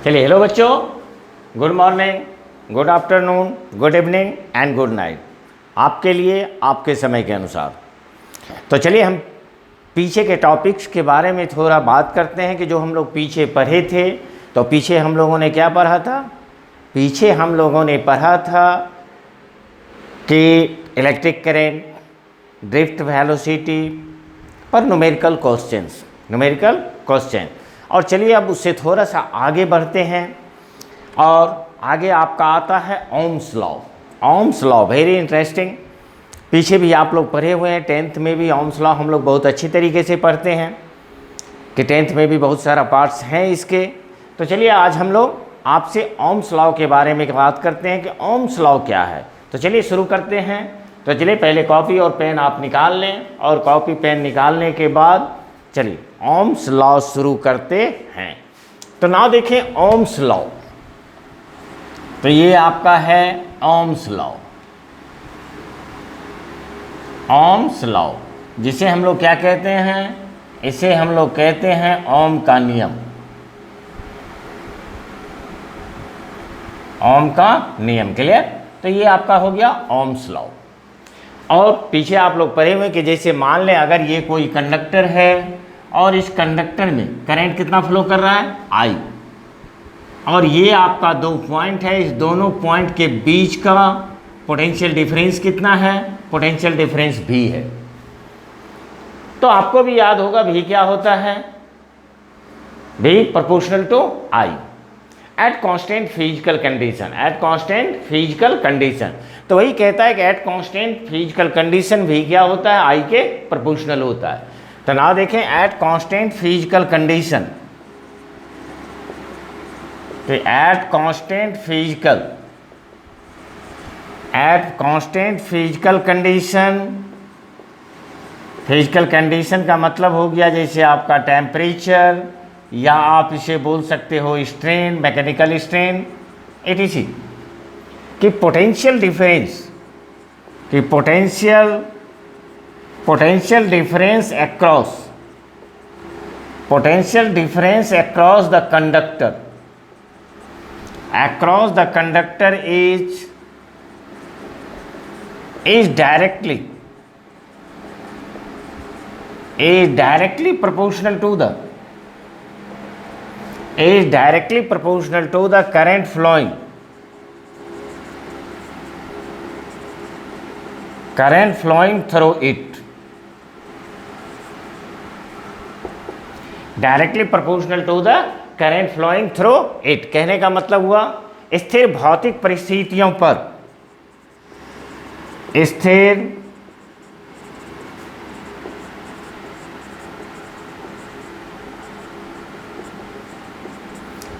चलिए, हेलो बच्चों, good morning, good afternoon, good evening and good night. आपके लिए आपके समय के अनुसार। तो चलिए हम पीछे के टॉपिक्स के बारे में थोड़ा बात करते हैं कि जो हम लोग पीछे पढ़े थे। तो पीछे हम लोगों ने क्या पढ़ा था? पीछे हम लोगों ने पढ़ा था कि इलेक्ट्रिक करंट, ड्रिफ्ट वेलोसिटी पर न्यूमेरिकल क्वेश्चन। और चलिए अब उससे थोड़ा सा आगे बढ़ते हैं और आगे आपका आता है ओम्स लॉ। Very interesting. पीछे भी आप लोग पढ़े हुए हैं, 10th में भी ओम्स लॉ हम लोग बहुत अच्छी तरीके से पढ़ते हैं कि 10th में भी बहुत सारा पार्ट्स हैं इसके। तो चलिए आज हम लोग आपसे ओम्स लॉ के बारे में बात करते हैं कि ओम्स लॉ क्या है। तो चलिए शुरू करते हैं। तो चलिए पहले कॉपी और पेन आप निकाल लें और कॉपी पेन निकालने के बाद चलिए ओम्स लॉ शुरू करते हैं। तो नाउ देखें ओम्स लॉ। तो ये आपका है ओम्स लॉ, जिसे हम लोग क्या कहते हैं? इसे हम लोग कहते हैं ओम का नियम। ओम का नियम, क्लियर? तो ये आपका हो गया ओम्स लॉ। और पीछे आप लोग पढ़े हुए कि जैसे मान लें अगर ये कोई कंडक्टर है और इस कंडक्टर में करंट कितना फ्लो कर रहा है? I। और ये आपका दो पॉइंट है, इस दोनों पॉइंट के बीच का पोटेंशियल डिफरेंस कितना है? पोटेंशियल डिफरेंस V है। तो आपको भी याद होगा V क्या होता है? V proportional to I at constant physical condition. तो वही कहता है कि at constant physical condition V क्या होता है? I के प्रोपोर्शनल होता है। तो ना देखें एट कांस्टेंट फिजिकल कंडीशन। तो एट कांस्टेंट फिजिकल कंडीशन का मतलब हो गया जैसे आपका टेम्परेचर, या आप इसे बोल सकते हो स्ट्रेन, मैकेनिकल स्ट्रेन, etc। कि potential difference across the conductor is directly proportional to the current flowing through it। Directly proportional to the current flowing through it. कहने का मतलब हुआ स्थिर भौतिक परिस्थितियों पर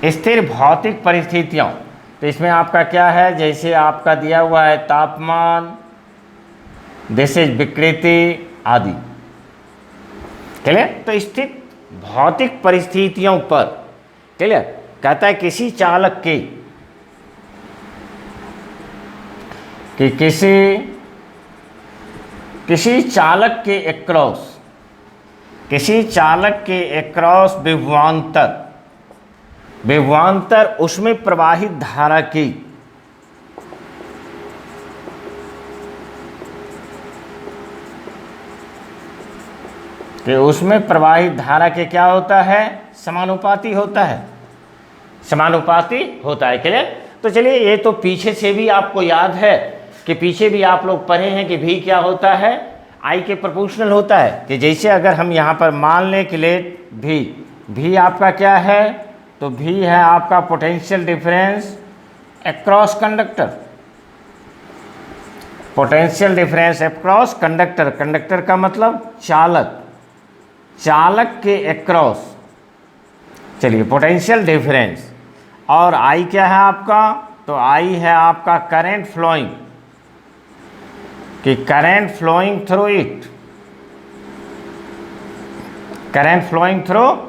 स्थिर भौतिक परिस्थितियों। तो इसमें आपका क्या है? जैसे आपका दिया हुआ है तापमान, जैसे विकृति आदि, क्लियर? तो स्थिर भौतिक परिस्थितियों पर, क्लियर? कहता है किसी चालक के किसी चालक के एक्रॉस विभवांतर उसमें प्रवाहित धारा की के क्या होता है? समानुपाती होता है, क्लियर? तो चलिए ये तो पीछे से भी आपको याद है कि पीछे भी आप लोग पढ़े हैं कि V क्या होता है? I के प्रोपोर्शनल होता है। कि जैसे अगर हम यहाँ पर मान लें कि लेट V आपका क्या है? तो V है आपका potential difference across conductor. Conductor का मतलब चालक के एक्रॉस, चलिए पोटेंशियल डिफरेंस। और I क्या है आपका? तो I है आपका करंट फ्लोइंग थ्रू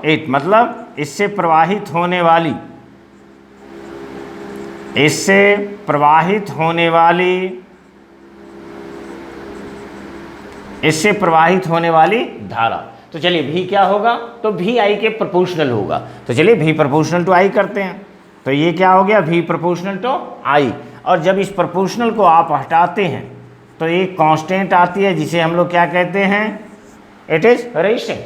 इट, मतलब इससे प्रवाहित होने वाली धारा। तो चलिए V क्या होगा? तो V I के प्रोपोर्शनल होगा। तो चलिए V प्रोपोर्शनल टू I करते हैं। तो ये क्या हो गया, V प्रोपोर्शनल टू I। और जब इस प्रोपोर्शनल को आप हटाते हैं तो एक कांस्टेंट आती है जिसे हम लोग क्या कहते हैं, it is resistance,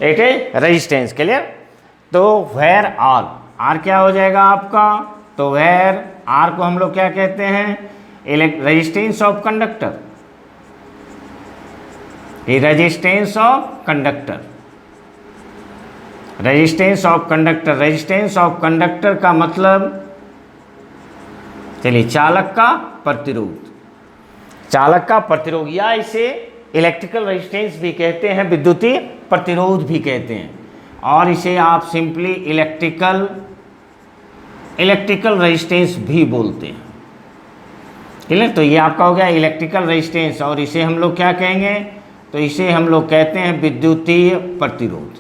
it is resistance. Clear. तो वेयर आर क्या हो जाएगा आपका, तो वेयर आर को हम लोग क्या कहते हैं, resistance of conductor, resistance of conductor, resistance of conductor. Resistance of conductor का मतलब, चलिए, चालक का प्रतिरोध, चालक का प्रतिरोध, या इसे इलेक्ट्रिकल रेजिस्टेंस भी कहते हैं, विद्युतीय प्रतिरोध भी कहते हैं, और इसे आप सिंपली इलेक्ट्रिकल रेजिस्टेंस भी बोलते हैं। क्लियर। तो ये आपका हो गया इलेक्ट्रिकल रेजिस्टेंस, और इसे हम लोग क्या कहेंगे, तो इसे हम लोग कहते हैं विद्युतीय प्रतिरोध,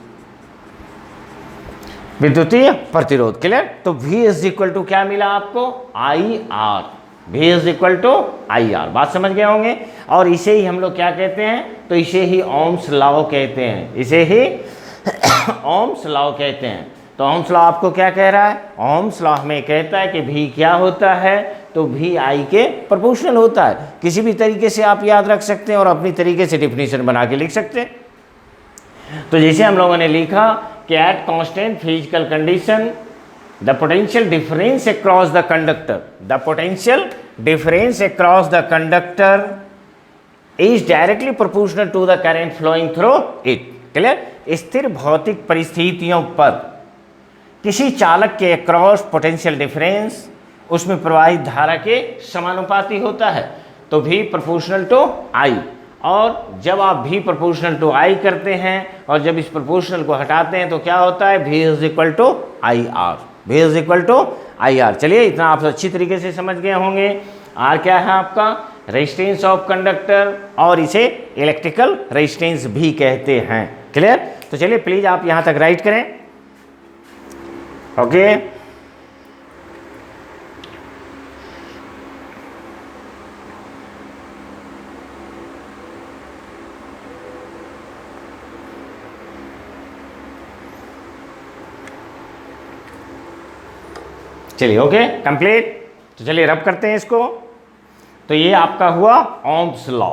विद्युतीय प्रतिरोध। क्लियर। तो V इज इक्वल टू क्या मिला आपको, IR, V is equal to IR। बात समझ गए होंगे। और इसे ही हम लोग क्या कहते हैं, तो इसे ही ओम्स लॉ कहते हैं, इसे ही ओम्स लॉ कहते हैं। तो ओम्स लॉ आपको क्या कह रहा है, ओम्स लॉ हमें कहता है कि V क्या होता है, तो V I के प्रोपोर्शनल होता है। किसी भी तरीके से आप याद रख सकते हैं और अपनी तरीके से डिफिनीशन बना के लिख सकते हैं। तो जैसे हम लोगों ने लिखा कि at constant physical condition the potential difference across the conductor, the potential difference across the conductor is directly proportional to the current flowing through it. Clear. स्थिर भौतिक परिस्थितियों पर किसी चालक के अक्रॉस पोटेंशियल डिफरेंस उसमें प्रवाहित धारा के समानुपाती होता है, तो V प्रोपोर्शनल टू I। और जब आप V प्रोपोर्शनल टू I करते हैं और जब इस प्रोपोर्शनल को हटाते हैं तो क्या होता है, V is equal to IR, V is equal to IR। चलिए, इतना आप अच्छी तरीके से समझ गए होंगे। R क्या है आपका, रेजिस्टेंस ऑफ कंडक्टर, और इसे इलेक्ट्रिकल रेजिस्टेंस भी कहते हैं। क्लियर। तो चलिए प्लीज आप यहां तक राइट करें। ओके। चलिए, ओके, कंप्लीट। तो चलिए रब करते हैं इसको। तो ये आपका हुआ ओम्स लॉ,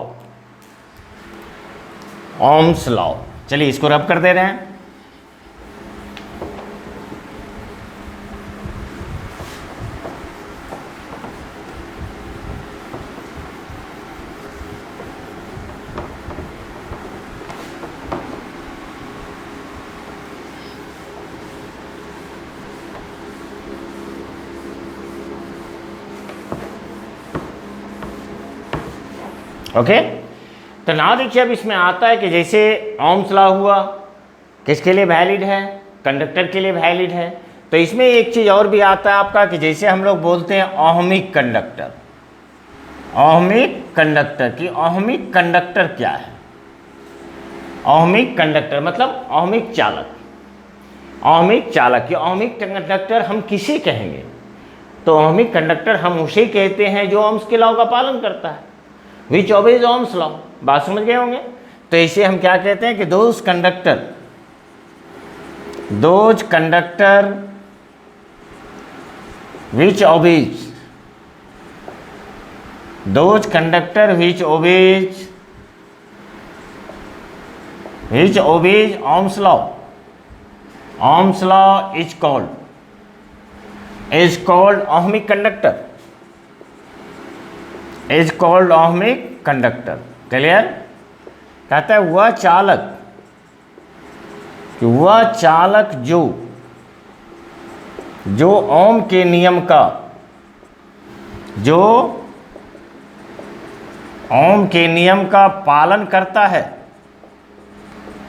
ओम्स लॉ। चलिए इसको रब कर दे रहे हैं। ओके। तो ना देखिए, अब इसमें आता है कि जैसे ओम्स लॉ हुआ, किसके लिए वैलिड है, कंडक्टर के लिए वैलिड है। तो इसमें एक चीज़ और भी आता है आपका कि जैसे हम लोग बोलते हैं ओहमिक कंडक्टर, ओहमिक कंडक्टर की, ओहमिक कंडक्टर क्या है, ओहमिक कंडक्टर मतलब ओहमिक चालक, ओहमिक चालक की, ओहमिक कंडक्टर हम किसे कहेंगे, तो ओहमिक कंडक्टर हम उसे कहते हैं जो ओम्स के लॉ का पालन करता है, विच ओबेज ओम्स लॉ। बात समझ गए होंगे। तो इसे हम क्या कहते हैं कि those conductor which obeys, those conductor which obeys Ohm's law, Ohm's law is called ohmic conductor, is called ohmic conductor. Clear. कहता है वह चालक जो ओम के नियम का, जो ओम के नियम का पालन करता है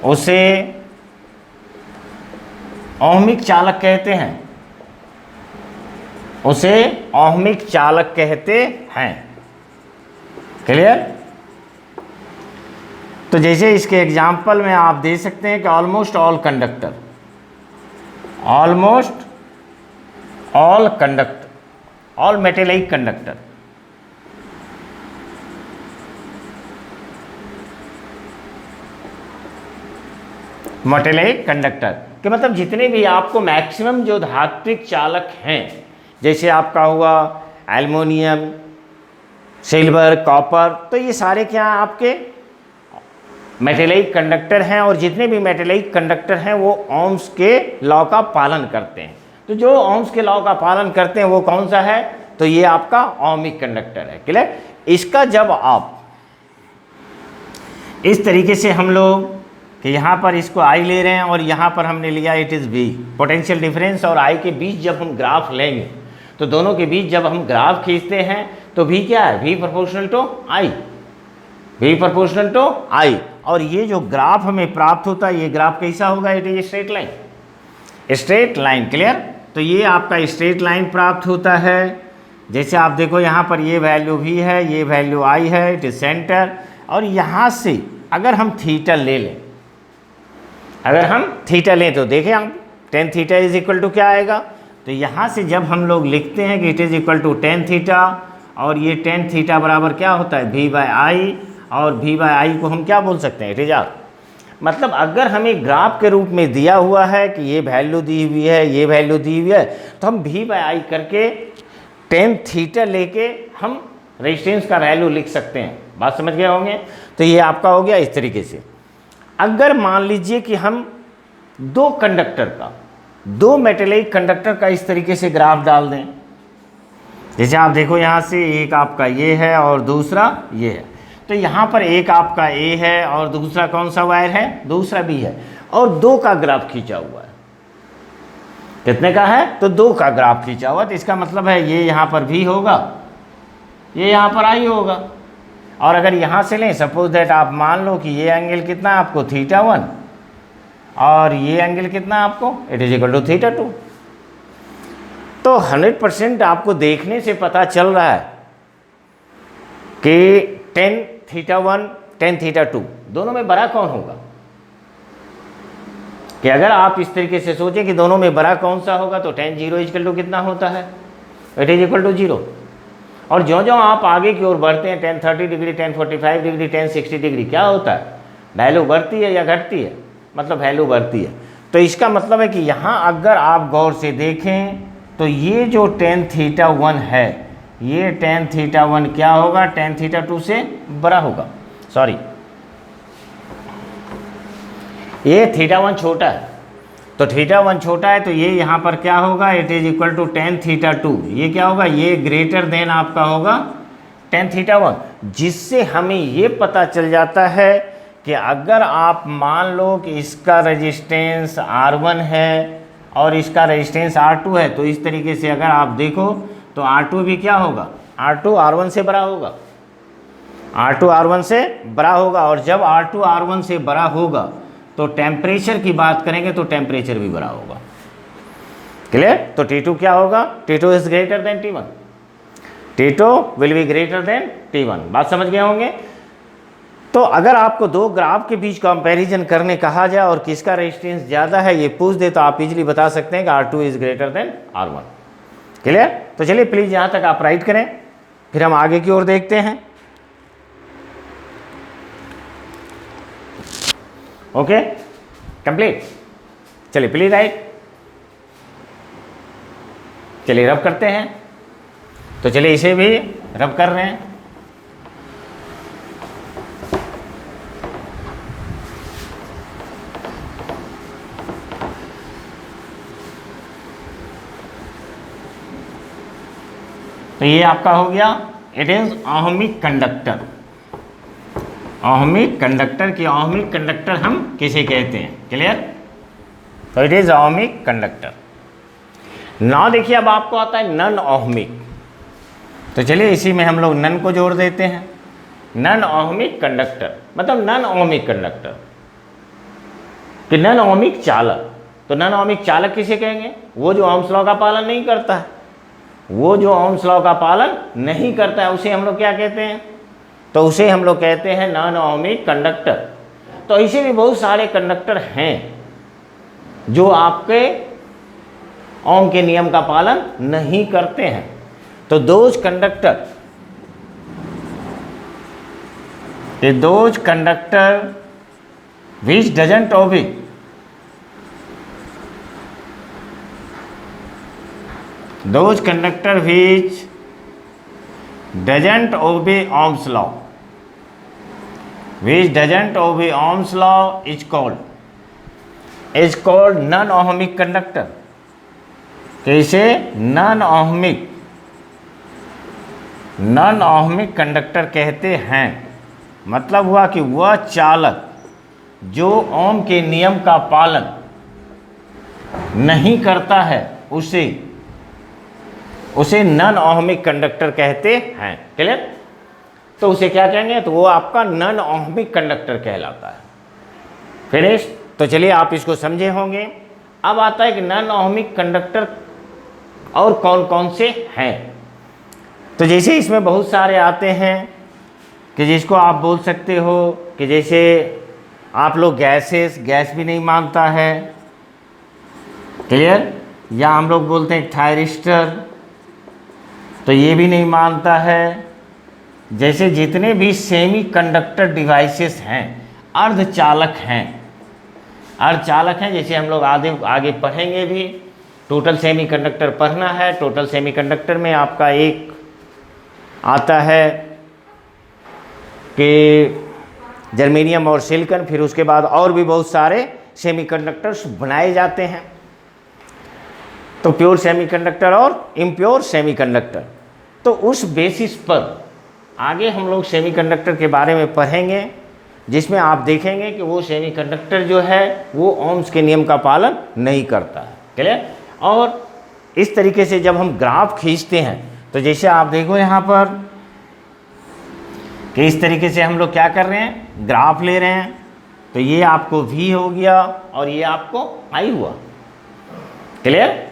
उसे ओहमिक चालक कहते हैं, उसे ओहमिक चालक कहते हैं। क्लियर। तो जैसे इसके एग्जाम्पल में आप दे सकते हैं कि almost all conductor, almost all conductor, all metallic conductor, metallic conductor. कि मतलब जितने भी आपको मैक्सिमम जो धात्विक चालक हैं, जैसे आपका हुआ एल्युमिनियम, सिल्वर, कॉपर, तो ये सारे क्या हैं आपके मेटेलिक कंडक्टर हैं, और जितने भी मेटेलिक कंडक्टर हैं वो ओम्स के लॉ का पालन करते हैं। तो जो ओम्स के लॉ का पालन करते हैं वो कौन सा है, तो ये आपका ओमिक कंडक्टर है। क्लियर। इसका जब आप इस तरीके से हम लोग कि यहाँ पर इसको आई ले रहे हैं और यहाँ पर हमने लिया it is V, potential difference और I के बीच जब हम ग्राफ लेंगे तो दोनों के बीच जब हम ग्राफ खींचते हैं तो V क्या है, V proportional to I, V proportional to I। और ये जो ग्राफ हमें प्राप्त होता है ये ग्राफ कैसा होगा, it is straight line, straight line. Clear. तो ये आपका स्ट्रेट लाइन प्राप्त होता है। जैसे आप देखो यहाँ पर ये वैल्यू V है, ये वैल्यू I है, इट इज सेंटर, और यहाँ से अगर हम थीटा ले लें, अगर हम थीटा लें तो देखें आप tan theta is equal to क्या आएगा, तो यहाँ से जब हम लोग लिखते हैं कि it is equal to tan theta, और ये टेन थीटा बराबर क्या होता है V बाय आई, और V बाय आई को हम क्या बोल सकते हैं, इट इज आर। मतलब अगर हमें ग्राफ के रूप में दिया हुआ है कि ये वैल्यू दी हुई है, ये वैल्यू दी हुई है, तो हम V बाय आई करके टेन थीटा लेके हम रेजिस्टेंस का वैल्यू लिख सकते हैं। बात समझ गए होंगे। तो ये आपका हो गया इस तरीके से। अगर मान लीजिए कि हम दो कंडक्टर का, दो मेटेलिक कंडक्टर का इस तरीके से ग्राफ डाल दें, जैसे आप देखो यहाँ से एक आपका ये है और दूसरा ये है, तो यहाँ पर एक आपका A है और दूसरा कौन सा वायर है, दूसरा B है, और दो का ग्राफ खींचा हुआ है। कितने का है, तो दो का ग्राफ खींचा हुआ, तो इसका मतलब है ये यहाँ पर V होगा, ये यहाँ पर I होगा। और अगर यहाँ से लें, सपोज दैट आप मान लो कि ये एंगल कितना है आपको, θ1, और ये एंगल कितना है आपको, इट इज इक्वल टू θ2। तो 100% आपको देखने से पता चल रहा है कि tan θ1 tan θ2 दोनों में बड़ा कौन होगा। कि अगर आप इस तरीके से सोचें कि दोनों में बड़ा कौन सा होगा, तो tan 0 इक्वल टू कितना होता है, इट इज इक्वल टू 0। और ज्यों-ज्यों आप आगे की ओर बढ़ते हैं, tan 30 degree, tan 45 degree, tan 60 degree, क्या होता है, वैल्यू बढ़ती है या घटती है, मतलब वैल्यू बढ़ती है। तो इसका मतलब है कि यहाँ अगर आप गौर से देखें तो ये जो tan θ1 है, ये tan θ1 क्या होगा, tan θ2 से बड़ा होगा। सॉरी, ये θ1 छोटा है, तो θ1 छोटा है, तो ये यहाँ पर क्या होगा, it is equal to tan θ2। ये क्या होगा, ये ग्रेटर देन आपका होगा tan θ1, जिससे हमें ये पता चल जाता है कि अगर आप मान लो कि इसका रेजिस्टेंस R1 है और इसका रेजिस्टेंस R2 है, तो इस तरीके से अगर आप देखो तो R2 भी क्या होगा, R2 R1 से बड़ा होगा, R2 R1 से बड़ा होगा। और जब R2 R1 से बड़ा होगा तो टेम्परेचर की बात करेंगे तो टेम्परेचर भी बड़ा होगा। क्लियर। तो T2 क्या होगा, T2 is greater than T1, T2 will be greater than T1। बात समझ गए होंगे। तो अगर आपको दो ग्राफ के बीच कंपैरिजन करने कहा जाए और किसका रेजिस्टेंस ज़्यादा है ये पूछ दे, तो आप इजीली बता सकते हैं कि R2 is greater than R1। Clear. तो चलिए प्लीज़ यहाँ तक आप राइट करें, फिर हम आगे की ओर देखते हैं। Okay, complete. चलिए प्लीज राइट। चलिए रब करते हैं। तो चलिए इसे भी रब कर रहे हैं। तो ये आपका हो गया, it is ohmic conductor. Ohmic conductor की ओहमिक कंडक्टर हम किसे कहते हैं। क्लियर। तो it is ohmic conductor. Now देखिए अब आपको आता है नन ओहमिक। तो चलिए इसी में हम लोग नन को जोड़ देते हैं। नन ओहमिक कंडक्टर मतलब नन ओहमिक कंडक्टर कि नन ओहमिक चालक। तो नन ओहमिक चालक किसे कहेंगे, वो जो ओम्स लॉ का पालन नहीं करता है, वो जो ओम्स लॉ का पालन नहीं करता है उसे हम लोग क्या कहते हैं, तो उसे हम लोग कहते हैं नॉन ओहमिक कंडक्टर। तो ऐसे भी बहुत सारे कंडक्टर हैं जो आपके ओम के नियम का पालन नहीं करते हैं। तो those conductor which doesn't obey those conductor which doesn't obey Ohm's law, which doesn't obey Ohm's law is called non-ohmic conductor। कैसे? नॉन ohmic कंडक्टर कहते हैं। मतलब हुआ कि वह चालक जो ओम के नियम का पालन नहीं करता है उसे नॉन ohmic कंडक्टर कहते हैं। क्लियर? तो उसे क्या कहेंगे? तो वो आपका नॉन ohmic कंडक्टर कहलाता है। फिनिश? तो चलिए आप इसको समझे होंगे। अब आता है कि नॉन ohmic कंडक्टर और कौन कौन से हैं। तो जैसे इसमें बहुत सारे आते हैं कि जिसको आप बोल सकते हो कि जैसे आप लोग गैस भी नहीं मानता है। क्लियर? या हम लोग बोलते हैं थायरिस्टर, तो ये भी नहीं मानता है। जैसे जितने भी सेमी कंडक्टर डिवाइसेस हैं, अर्धचालक हैं, जैसे हम लोग आगे पढ़ेंगे भी। टोटल सेमी कंडक्टर पढ़ना है। टोटल सेमी कंडक्टर में आपका एक आता है कि जर्मेनियम और सिलिकॉन, फिर उसके बाद और भी बहुत सारे सेमीकंडक्टर्स बनाए जाते हैं। तो प्योर सेमीकंडक्टर और इम्प्योर सेमीकंडक्टर। तो उस बेसिस पर आगे हम लोग सेमीकंडक्टर के बारे में पढ़ेंगे, जिसमें आप देखेंगे कि वो सेमीकंडक्टर जो है वो ओम्स के नियम का पालन नहीं करता है। क्लियर? और इस तरीके से जब हम ग्राफ खींचते हैं, तो जैसे आप देखो यहाँ पर कि इस तरीके से हम लोग क्या कर रहे हैं, ग्राफ ले रहे हैं। तो ये आपको V हो गया और ये आपको I हुआ। क्लियर?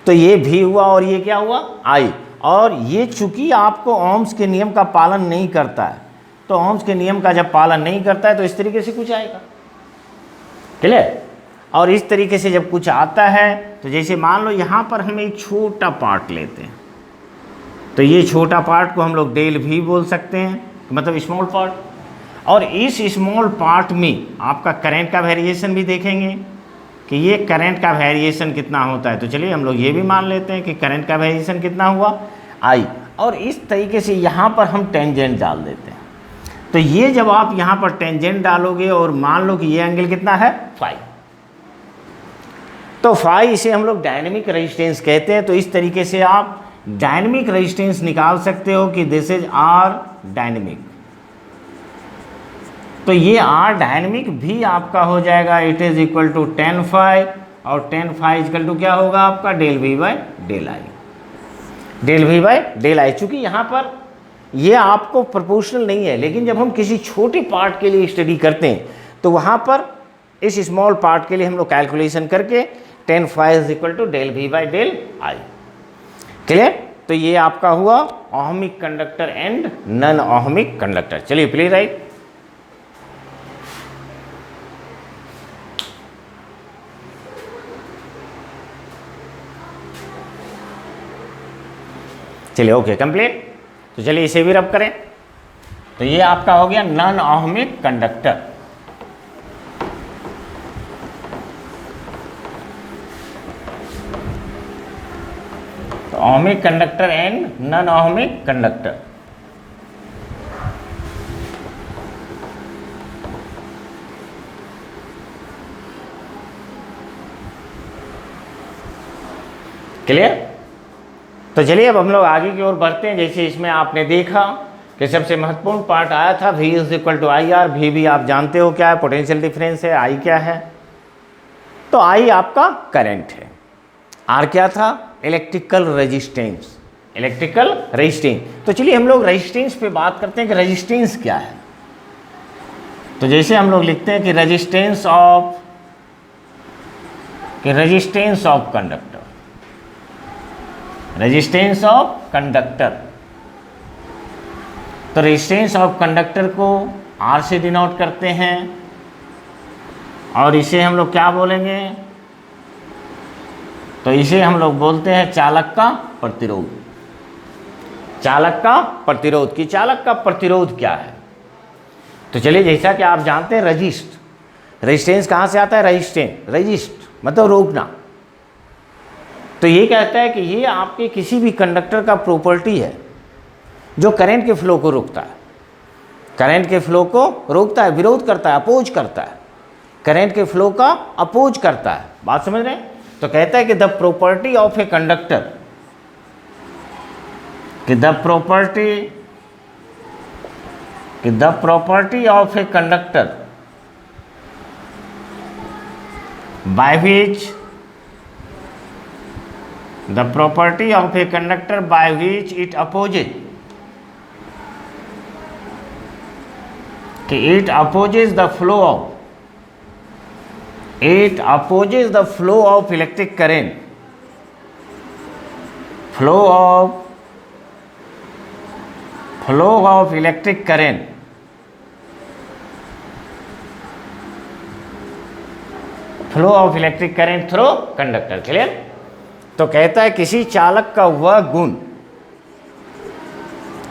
तो ये V हुआ और ये क्या हुआ, I। और ये चूंकि आपको ओम्स के नियम का पालन नहीं करता है, तो ओम्स के नियम का जब पालन नहीं करता है तो इस तरीके से कुछ आएगा। क्लियर? और इस तरीके से जब कुछ आता है, तो जैसे मान लो यहाँ पर हम एक छोटा पार्ट लेते हैं, तो ये छोटा पार्ट को हम लोग डेल V बोल सकते हैं, मतलब स्मॉल पार्ट। और इस स्मॉल पार्ट में आपका करंट का वेरिएशन भी देखेंगे कि ये करंट का वेरिएशन कितना होता है। तो चलिए हम लोग ये भी मान लेते हैं कि करंट का वेरिएशन कितना हुआ, I। और इस तरीके से यहाँ पर हम टेंजेंट डाल देते हैं। तो ये जब आप यहाँ पर टेंजेंट डालोगे और मान लो कि ये एंगल कितना है, फाई, तो फाई इसे हम लोग डायनेमिक रेजिस्टेंस कहते हैं। तो इस तरीके से आप डायनेमिक रेजिस्टेंस निकाल सकते हो कि दिस इज R डायनेमिक। तो ये R डायनेमिक भी आपका हो जाएगा, it is equal to tan phi, और tan phi इक्वल टू क्या होगा आपका, del V बाय del I। del V बाय del I, चूंकि यहाँ पर ये आपको प्रोपोर्शनल नहीं है, लेकिन जब हम किसी छोटे पार्ट के लिए स्टडी करते हैं तो वहाँ पर इस स्मॉल पार्ट के लिए हम लोग कैलकुलेशन करके tan phi is equal to del V बाय del I। क्लियर? तो ये आपका हुआ ohmic conductor and non ohmic conductor. चलिए प्लीज राइट। चलिए ओके कंप्लीट। तो चलिए इसे भी रब करें। तो ये आपका हो गया non ohmic conductor. ohmic conductor and non ohmic conductor. Clear? तो चलिए अब हम लोग आगे की ओर बढ़ते हैं। जैसे इसमें आपने देखा कि सबसे महत्वपूर्ण पार्ट आया था V is equal to I R. V भी आप जानते हो क्या है, पोटेंशियल डिफरेंस है। I क्या है, तो I आपका करंट है। R क्या था, इलेक्ट्रिकल रेजिस्टेंस। Electrical resistance. तो चलिए हम लोग रेजिस्टेंस पे बात करते हैं कि रेजिस्टेंस क्या है। तो जैसे हम लोग लिखते हैं कि resistance of conductor, resistance of conductor. तो रेजिस्टेंस ऑफ कंडक्टर को R से डिनोट करते हैं, और इसे हम लोग क्या बोलेंगे, तो इसे हम लोग बोलते हैं चालक का प्रतिरोध। चालक का प्रतिरोध की चालक का प्रतिरोध क्या है। तो चलिए जैसा कि आप जानते हैं रेजिस्टेंस कहाँ से आता है, रेजिस्ट मतलब रोकना। तो ये कहता है कि ये आपके किसी भी कंडक्टर का प्रॉपर्टी है जो करंट के फ्लो को रोकता है, करंट के फ्लो को रोकता है, विरोध करता है, अपोज करता है, करंट के फ्लो का अपोज करता है। बात समझ रहे हैं? तो कहता है कि the property of a conductor, कि the property of a conductor by which the property of a conductor by which it opposes, it opposes the flow of electric current, flow of electric current through conductor. Clear? तो कहता है किसी चालक का वह गुण,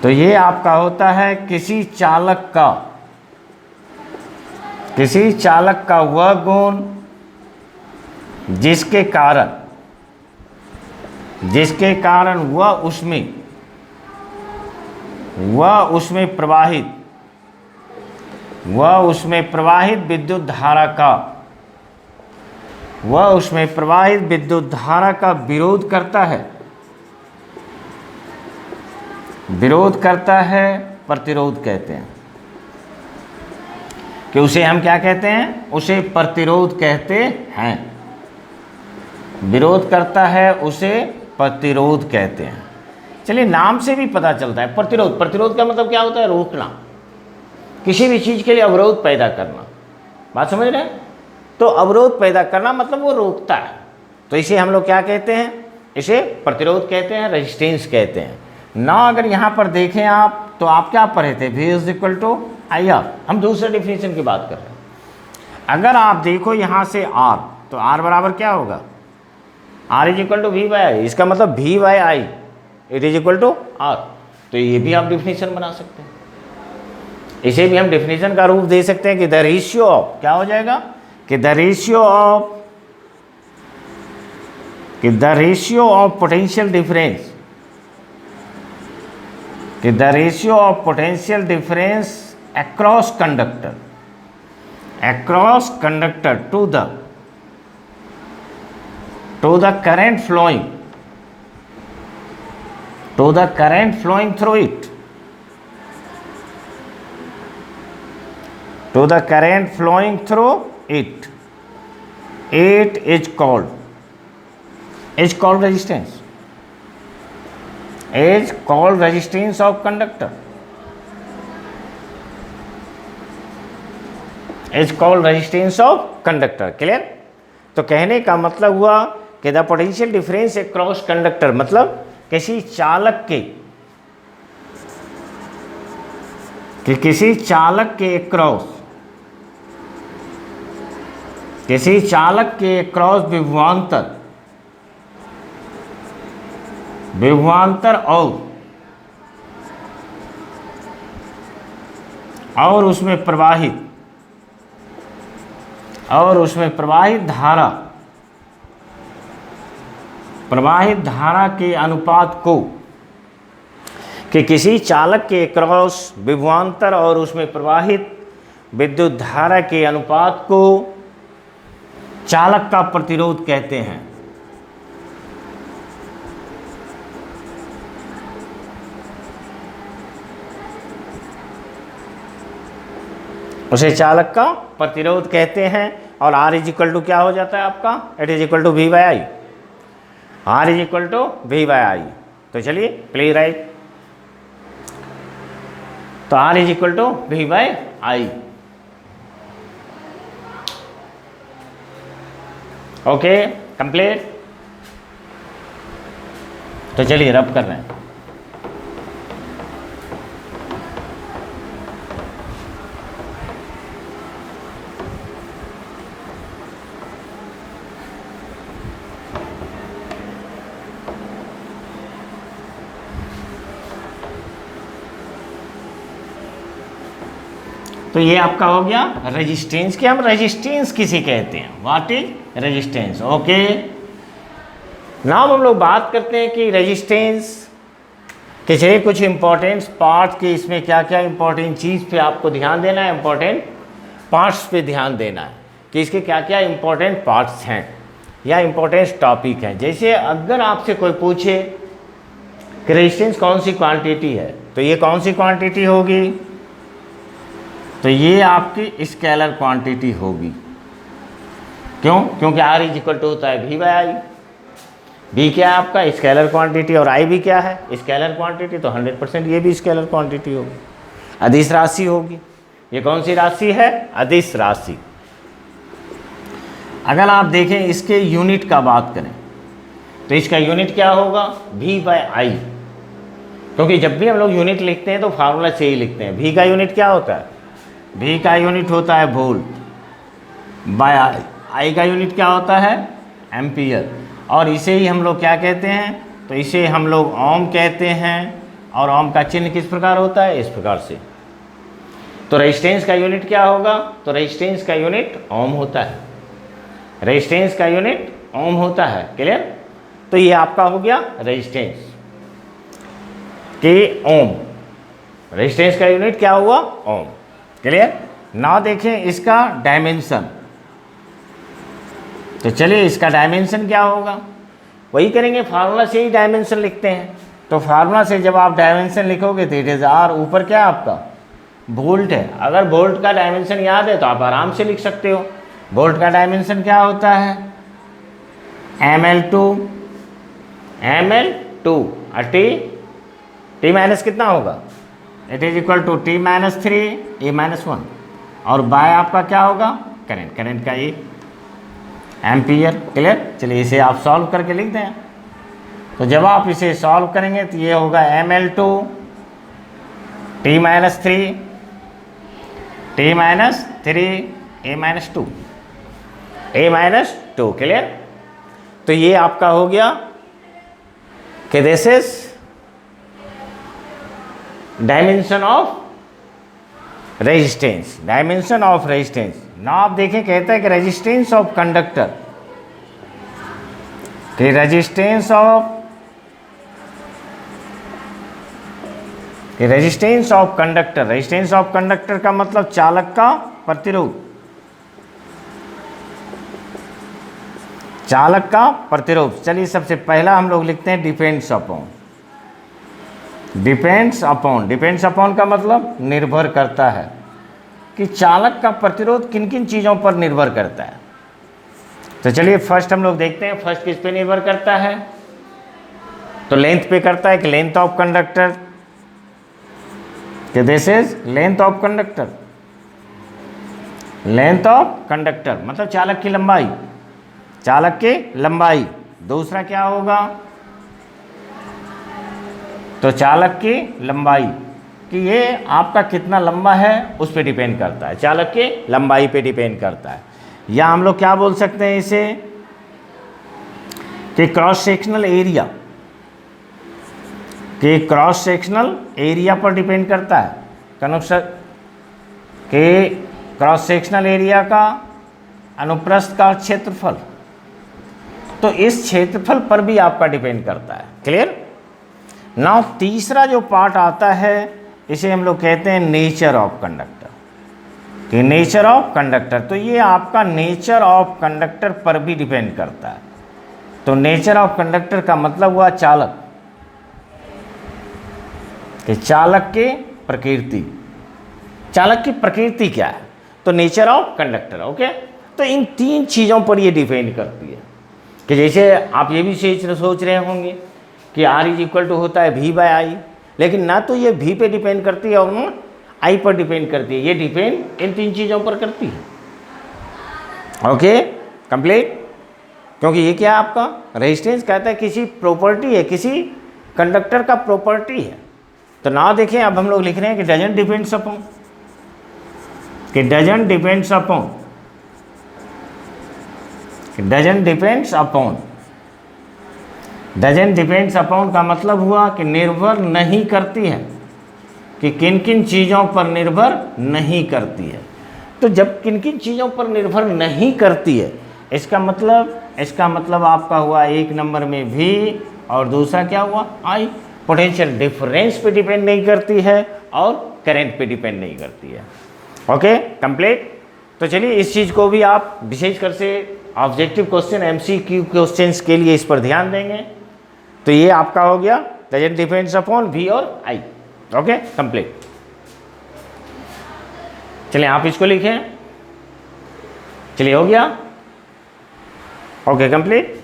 तो ये आपका होता है किसी चालक का वह गुण जिसके कारण वह उसमें प्रवाहित विद्युत धारा का विरोध करता है, प्रतिरोध कहते हैं। कि उसे हम क्या कहते हैं? उसे प्रतिरोध कहते हैं। विरोध करता है उसे प्रतिरोध कहते हैं। चलिए, नाम से भी पता चलता है प्रतिरोध। प्रतिरोध का मतलब क्या होता है? रोकना, किसी भी चीज़ के लिए अवरोध पैदा करना। बात समझ रहे हैं? तो अवरोध पैदा करना मतलब वो रोकता है, तो इसे हम लोग क्या कहते हैं? इसे प्रतिरोध कहते हैं, रेजिस्टेंस कहते हैं ना। अगर यहाँ पर देखें आप, तो आप क्या पढ़े थे? V is equal to I R. हम दूसरे डिफिनेशन की बात कर रहे हैं। अगर आप देखो यहाँ से R, तो R बराबर क्या होगा? R is equal to V by I. इसका मतलब V by I it is equal to R। तो ये भी आप डिफिनेशन बना सकते हैं, इसे भी हम डिफिनेशन का रूप दे सकते हैं कि द रेशियो ऑफ, क्या हो जाएगा? कि the ratio of potential difference across conductor to the current flowing through it, it is called resistance, of conductor, is called resistance of conductor। Clear? तो कहने का मतलब हुआ कि the potential difference across conductor, मतलब किसी चालक के अक्रॉस विभवांतर और उसमें प्रवाहित धारा के अनुपात को, कि किसी चालक के क्रॉस विभवांतर और उसमें प्रवाहित विद्युत धारा के अनुपात को चालक का प्रतिरोध कहते हैं। उसे चालक का प्रतिरोध कहते हैं। और R इज इक्वल टू क्या हो जाता है आपका? It is equal to V by I. R is equal to V by I. तो चलिए प्लीज राइट। तो R is equal to V by I. Okay, complete. तो चलिए रब कर रहे हैं। तो ये आपका हो गया रेजिस्टेंस। कि हम रेजिस्टेंस किसे कहते हैं? What is resistance? Okay, now हम लोग बात करते हैं कि रेजिस्टेंस के चलिए कुछ इंपॉर्टेंट पार्ट्स के, इसमें क्या क्या इंपॉर्टेंट चीज़ पे आपको ध्यान देना है, इंपॉर्टेंट पार्ट्स पे ध्यान देना है कि इसके क्या क्या इंपॉर्टेंट पार्ट्स हैं या इंपॉर्टेंट टॉपिक हैं। जैसे अगर आपसे कोई पूछे कि रेजिस्टेंस कौन सी क्वांटिटी है, तो ये कौन सी क्वांटिटी होगी, तो ये आपकी स्केलर क्वांटिटी होगी। क्यों? क्योंकि R इज इक्वल टू होता है V बाई आई। V क्या है आपका स्केलर क्वांटिटी और I भी क्या है स्केलर क्वांटिटी, तो 100% ये भी स्केलर क्वांटिटी होगी, अदिश राशि होगी। ये कौन सी राशि है? अदिश राशि। अगर आप देखें इसके यूनिट का बात करें तो इसका यूनिट क्या होगा? V बाई आई। क्योंकि जब भी हम लोग यूनिट लिखते हैं तो फार्मूला से ही लिखते हैं। V का यूनिट क्या होता है? V का यूनिट होता है वोल्ट बाय आई। I का यूनिट क्या होता है? एम्पियर। और इसे ही हम लोग क्या कहते हैं? तो इसे हम लोग ओम कहते हैं। और ओम का चिन्ह किस प्रकार होता है? इस प्रकार से। तो रेजिस्टेंस का यूनिट क्या होगा? तो रेजिस्टेंस का यूनिट ओम होता है। रेजिस्टेंस का यूनिट ओम होता है। क्लियर? तो ये आपका हो गया रेजिस्टेंस के ओम। रेजिस्टेंस का यूनिट क्या हुआ? ओम। क्लियर? ना देखें इसका डायमेंशन, तो चलिए इसका डायमेंशन क्या होगा, वही करेंगे, फार्मूला से ही डायमेंशन लिखते हैं। तो फार्मूला से जब आप डायमेंशन लिखोगे तो इट इज R, ऊपर क्या आपका वोल्ट है। अगर वोल्ट का डायमेंशन याद है तो आप आराम से लिख सकते हो। वोल्ट का डायमेंशन क्या होता है? ml2 और t माइनस कितना होगा? It is equal to t minus 3 a minus 1। और बाय आपका क्या होगा? करंट। करंट का ये एम्पियर। क्लियर? चलिए इसे आप सॉल्व करके लिख दें। तो जब आप इसे सॉल्व करेंगे तो ये होगा ml2 t minus 3 a minus 2 a minus 2। Clear? तो ये आपका हो गया कि this is dimension of resistance. Dimension of resistance. ना आप देखें कहता है कि रेजिस्टेंस ऑफ कंडक्टर, कि resistance of conductor. Resistance of conductor का मतलब चालक का प्रतिरोध। चालक का प्रतिरोध। चलिए सबसे पहला हम लोग लिखते हैं depends upon. Depends upon. Depends upon का मतलब निर्भर करता है, कि चालक का प्रतिरोध किन किन चीज़ों पर निर्भर करता है। तो चलिए फर्स्ट हम लोग देखते हैं फर्स्ट किस पे निर्भर करता है। तो लेंथ पे करता है, कि लेंथ ऑफ कंडक्टर, कि this is length of conductor. Length of conductor मतलब चालक की लंबाई। चालक की लंबाई। दूसरा क्या होगा? तो चालक की लंबाई, कि ये आपका कितना लंबा है उस पर डिपेंड करता है, चालक के लंबाई पे डिपेंड करता है। या हम लोग क्या बोल सकते हैं इसे, कि क्रॉस सेक्शनल एरिया, कि क्रॉस सेक्शनल एरिया पर डिपेंड करता है। कनुप्रस्थ के क्रॉस सेक्शनल एरिया का अनुप्रस्थ का क्षेत्रफल, तो इस क्षेत्रफल पर भी आपका डिपेंड करता है। क्लियर? नाउ तीसरा जो पार्ट आता है इसे हम लोग कहते हैं नेचर ऑफ कंडक्टर, कि नेचर ऑफ कंडक्टर। तो ये आपका नेचर ऑफ कंडक्टर पर भी डिपेंड करता है। तो नेचर ऑफ कंडक्टर का मतलब हुआ चालक, कि चालक के प्रकृति। चालक की प्रकृति क्या है? तो नेचर ऑफ कंडक्टर। ओके, तो इन तीन चीज़ों पर ये डिपेंड करती है। कि जैसे आप ये भी सोच रहे होंगे कि R इज इक्वल टू होता है V बाई आई, लेकिन ना तो ये V पे डिपेंड करती है और ना I पर डिपेंड करती है, ये डिपेंड इन तीन चीज़ों पर करती है। Okay, complete. क्योंकि ये क्या है आपका रेजिस्टेंस कहता है किसी प्रॉपर्टी है, किसी कंडक्टर का प्रॉपर्टी है। तो ना देखें अब हम लोग लिख रहे हैं कि डजंट डिपेंड्स अपॉन, कि doesn't depends upon, doesn't depends upon. Doesn't depends upon का मतलब हुआ कि निर्भर नहीं करती है, कि किन किन चीज़ों पर निर्भर नहीं करती है। तो जब किन किन चीज़ों पर निर्भर नहीं करती है, इसका मतलब इसका मतलब आपका हुआ एक नंबर में V और दूसरा क्या हुआ I। पोटेंशियल डिफरेंस पे डिपेंड नहीं करती है और करंट पे डिपेंड नहीं करती है। Okay complete. तो चलिए इस चीज़ को भी आप विशेषकर से ऑब्जेक्टिव क्वेश्चन MCQ क्वेश्चंस के लिए इस पर ध्यान देंगे। तो ये आपका हो गया डजंट डिपेंड्स अपॉन V और I। Okay complete. चलिए आप इसको लिखें। चलिए हो गया ओके कंप्लीट।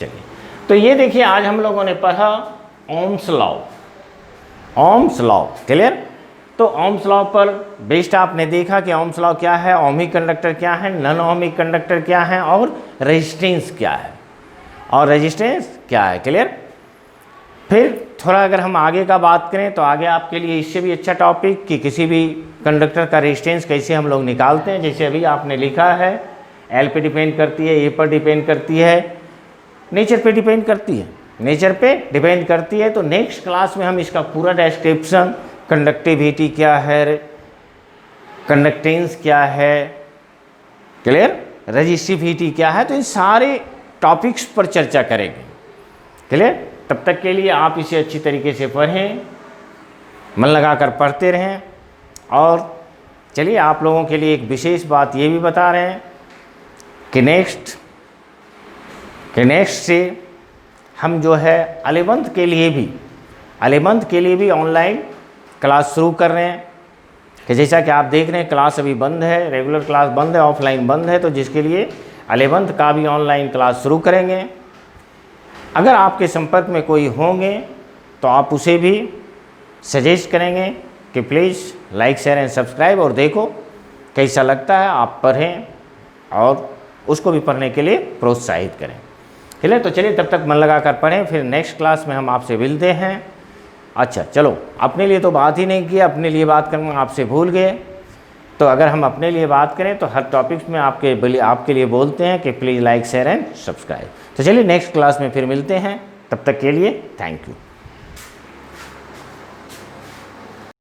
चलिए तो ये देखिए आज हम लोगों ने पढ़ा Ohm's law. Ohm's law clear. तो ओम्स लॉ पर बेस्ड आपने देखा कि ओम्स लॉ क्या है, ओमिक कंडक्टर क्या है, नॉन ओमिक कंडक्टर क्या है और रेजिस्टेंस क्या है और रेजिस्टेंस क्या है। क्लियर। फिर थोड़ा अगर हम आगे का बात करें तो आगे आपके लिए इससे भी अच्छा टॉपिक कि किसी भी कंडक्टर का रेजिस्टेंस कैसे हम लोग निकालते हैं। जैसे अभी आपने लिखा है एल पे डिपेंड करती है, ए पर डिपेंड करती है, नेचर पे डिपेंड करती है, नेचर पे डिपेंड करती है। तो नेक्स्ट क्लास में हम इसका पूरा डिस्क्रिप्शन, कंडक्टिविटी क्या है, कंडक्टेंस क्या है, क्लियर, रेजिस्टिविटी क्या है, तो इन सारे टॉपिक्स पर चर्चा करेंगे। क्लियर। तब तक के लिए आप इसे अच्छी तरीके से पढ़ें, मन लगाकर पढ़ते रहें। और चलिए आप लोगों के लिए एक विशेष बात ये भी बता रहे हैं कि नेक्स्ट से हम जो है 11th के लिए भी ऑनलाइन क्लास शुरू कर रहे हैं। कि जैसा कि आप देख रहे हैं क्लास अभी बंद है, रेगुलर क्लास बंद है, ऑफलाइन बंद है, तो जिसके लिए 11th का भी ऑनलाइन क्लास शुरू करेंगे। अगर आपके संपर्क में कोई होंगे तो आप उसे भी सजेस्ट करेंगे कि please like share and subscribe और देखो कैसा लगता है, आप पढ़ें और उसको भी पढ़ने के लिए प्रोत्साहित करें। ठीक है। तो चलिए तब तक मन लगा कर पढ़ें, फिर नेक्स्ट क्लास में हम आपसे मिलते हैं। अच्छा चलो, अपने लिए तो बात ही नहीं किया, अपने लिए बात करना आपसे भूल गए। तो अगर हम अपने लिए बात करें तो हर टॉपिक्स में आपके लिए बोलते हैं कि please like share and subscribe. तो चलिए नेक्स्ट क्लास में फिर मिलते हैं, तब तक के लिए थैंक यू।